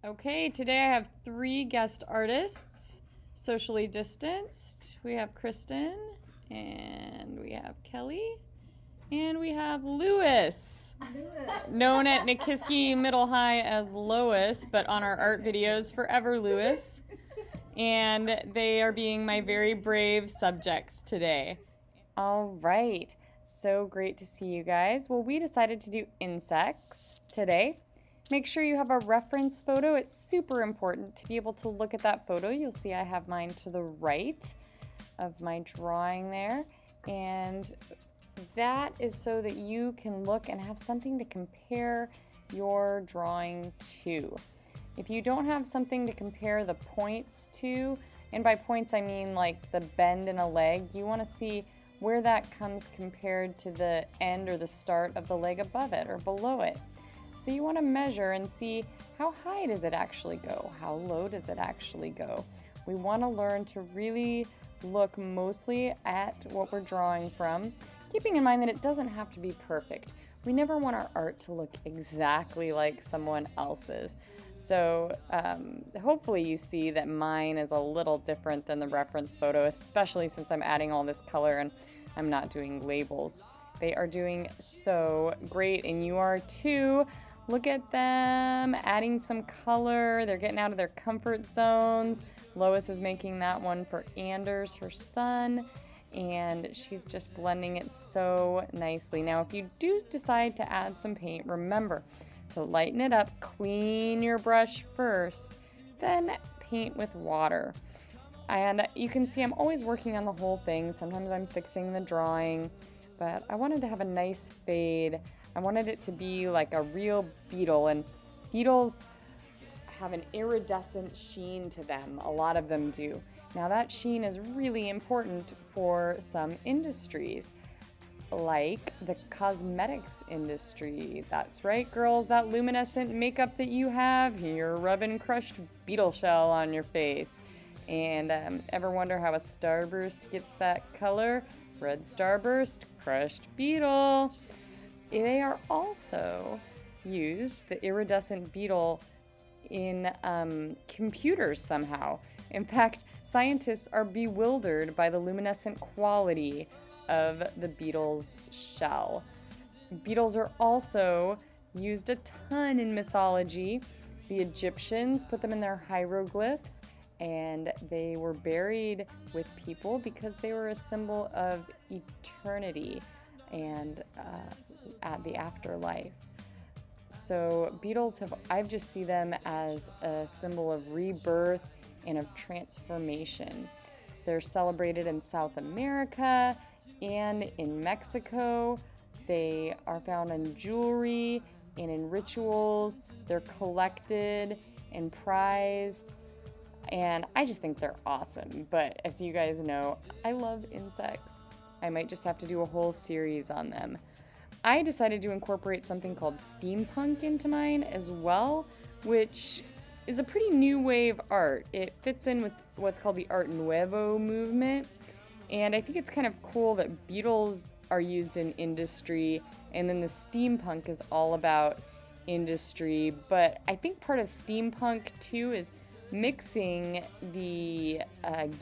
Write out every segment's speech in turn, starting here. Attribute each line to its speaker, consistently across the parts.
Speaker 1: Okay, today I have 3 guest artists, socially distanced. We have Kristen, and we have Kelly, and we have Lewis. Known at Nikiski Middle High as Lois, but on our art videos, forever Lewis. And they are being my very brave subjects today. All right, so great to see you guys. Well, we decided to do insects today. Make sure you have a reference photo. It's super important to be able to look at that photo. You'll see I have mine to the right of my drawing there. And that is so that you can look and have something to compare your drawing to. If you don't have something to compare the points to, and by points I mean like the bend in a leg, you want to see where that comes compared to the end or the start of the leg above it or below it. So you want to measure and see how high does it actually go? How low does it actually go? We want to learn to really look mostly at what we're drawing from, keeping in mind that it doesn't have to be perfect. We never want our art to look exactly like someone else's. So hopefully you see that mine is a little different than the reference photo, especially since I'm adding all this color and I'm not doing labels. They are doing so great, and you are too. Look at them adding some color. They're getting out of their comfort zones. Lois is making that one for Anders, her son, and she's just blending it so nicely. Now, if you do decide to add some paint, remember to lighten it up, clean your brush first, then paint with water. And you can see I'm always working on the whole thing. Sometimes I'm fixing the drawing, but I wanted to have a nice fade. I wanted it to be like a real beetle, and beetles have an iridescent sheen to them. A lot of them do. Now that sheen is really important for some industries, like the cosmetics industry. That's right, girls, that luminescent makeup that you have, you're rubbing crushed beetle shell on your face. And ever wonder how a starburst gets that color? Red starburst, crushed beetle. They are also used, the iridescent beetle, in computers somehow. In fact, scientists are bewildered by the luminescent quality of the beetle's shell. Beetles are also used a ton in mythology. The Egyptians put them in their hieroglyphs, and they were buried with people because they were a symbol of eternity and at the afterlife. So beetles I've just see them as a symbol of rebirth and of transformation. They're celebrated in South America and in Mexico. They are found in jewelry and in rituals. They're collected and prized. And I just think they're awesome. But as you guys know, I love insects. I might just have to do a whole series on them. I decided to incorporate something called steampunk into mine as well, which is a pretty new wave art. It fits in with what's called the Art Nouveau movement. And I think it's kind of cool that beetles are used in industry, and then the steampunk is all about industry. But I think part of steampunk too is mixing the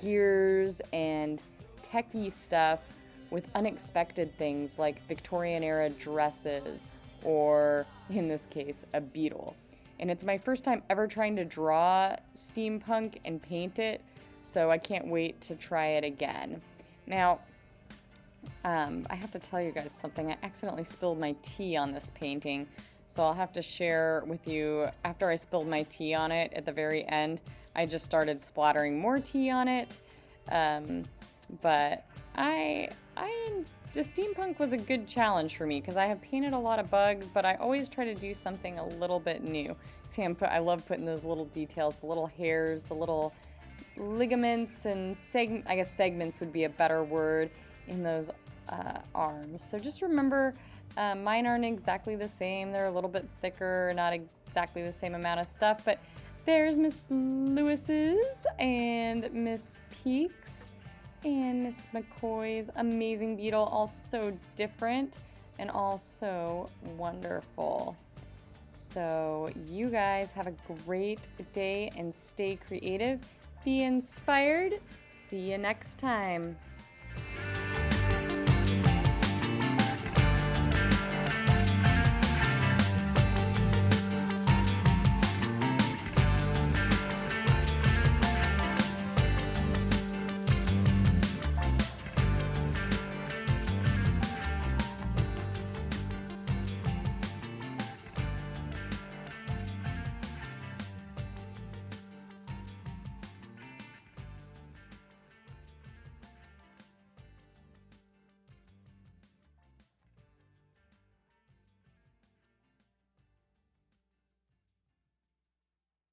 Speaker 1: gears and techie stuff with unexpected things like Victorian era dresses, or in this case, a beetle. And it's my first time ever trying to draw steampunk and paint it, so I can't wait to try it again. Now, I have to tell you guys something. I accidentally spilled my tea on this painting, so I'll have to share with you. After I spilled my tea on it at the very end, I just started splattering more tea on it. But the steampunk was a good challenge for me because I have painted a lot of bugs, but I always try to do something a little bit new. See, I love putting those little details, the little hairs, the little ligaments and I guess segments would be a better word, in those arms. So just remember, mine aren't exactly the same. They're a little bit thicker, not exactly the same amount of stuff, but there's Miss Lewis's and Miss Peak's and Miss McCoy's amazing beetle, all so different and all so wonderful. So you guys have a great day and stay creative. Be inspired. See you next time.